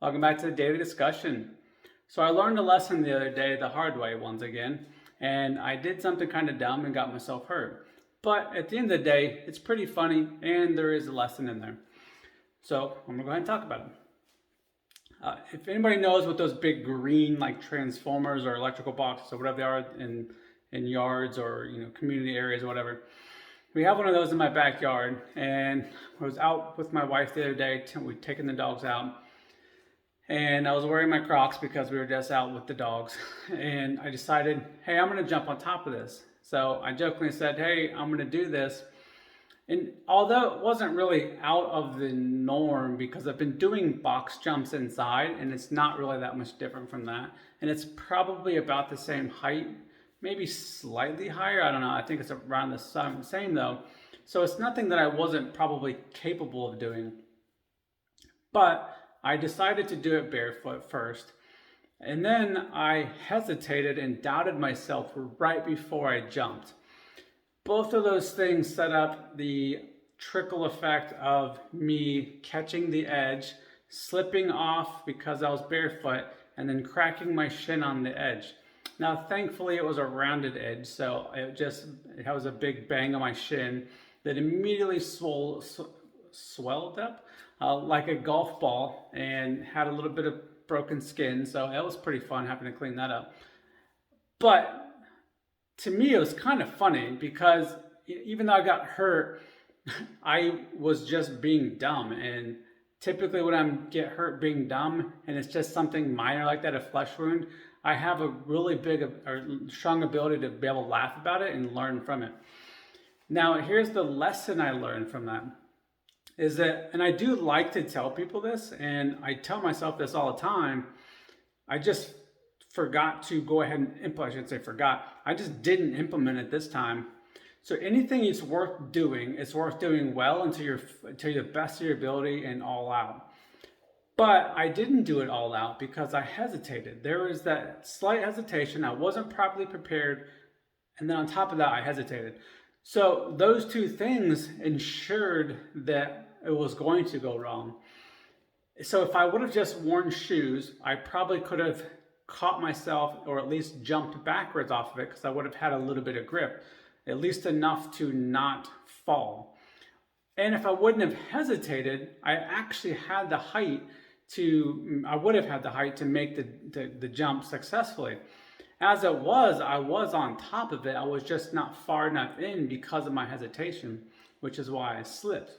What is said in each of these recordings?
Welcome back to the daily discussion. So I learned a lesson the other day the hard way once again, and I did something kind of dumb and got myself hurt. But at the end of the day, it's pretty funny and there is a lesson in there. So I'm gonna go ahead and talk about it. If anybody knows what those big green like transformers or electrical boxes or whatever they are in yards or community areas or whatever, we have one of those in my backyard, and I was out with my wife the other day. We taking the dogs out, and I was wearing my Crocs because we were just out with the dogs. And I decided, hey, I'm gonna jump on top of this. So I jokingly said, hey, I'm gonna do this. And although it wasn't really out of the norm because I've been doing box jumps inside and it's not really that much different from that. And it's probably about the same height, maybe slightly higher. I don't know. I think it's around the same though. So it's nothing that I wasn't probably capable of doing. But I decided to do it barefoot first. And then I hesitated and doubted myself right before I jumped. Both of those things set up the trickle effect of me catching the edge, slipping off because I was barefoot, and then cracking my shin on the edge. Now, thankfully, it was a rounded edge, so it was a big bang on my shin that immediately swelled up like a golf ball and had a little bit of broken skin. So it was pretty fun having to clean that up. But to me, it was kind of funny because even though I got hurt, I was just being dumb. And typically when I get hurt being dumb and it's just something minor like that, a flesh wound, I have a really big or strong ability to be able to laugh about it and learn from it. Now, here's the lesson I learned from that is that, and I do like to tell people this, and I tell myself this all the time, I just forgot to go ahead and implement. I shouldn't say forgot. I just didn't implement it this time. So anything it's worth doing well until the best of your ability and all out. But I didn't do it all out because I hesitated. There was that slight hesitation. I wasn't properly prepared. And then on top of that, I hesitated. So those two things ensured that it was going to go wrong. So if I would have just worn shoes, I probably could have caught myself or at least jumped backwards off of it because I would have had a little bit of grip, at least enough to not fall. And if I wouldn't have hesitated, I actually had the height I would have had the height to make the jump successfully. As it was, I was on top of it. I was just not far enough in because of my hesitation, which is why I slipped.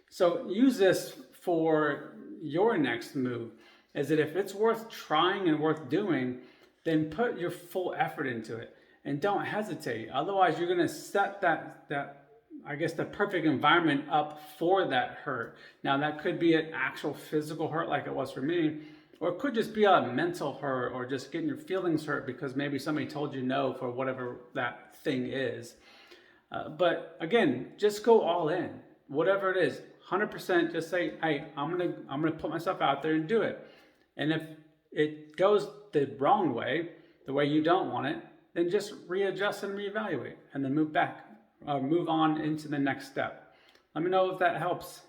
So use this for your next move. Is that if it's worth trying and worth doing, then put your full effort into it and don't hesitate. Otherwise, you're going to set the perfect environment up for that hurt. Now, that could be an actual physical hurt like it was for me, or it could just be a mental hurt or just getting your feelings hurt because maybe somebody told you no for whatever that thing is. But again, just go all in. Whatever it is, 100%, just say, hey, I'm gonna put myself out there and do it. And if it goes the wrong way, the way you don't want it, then just readjust and reevaluate and then move on into the next step. Let me know if that helps.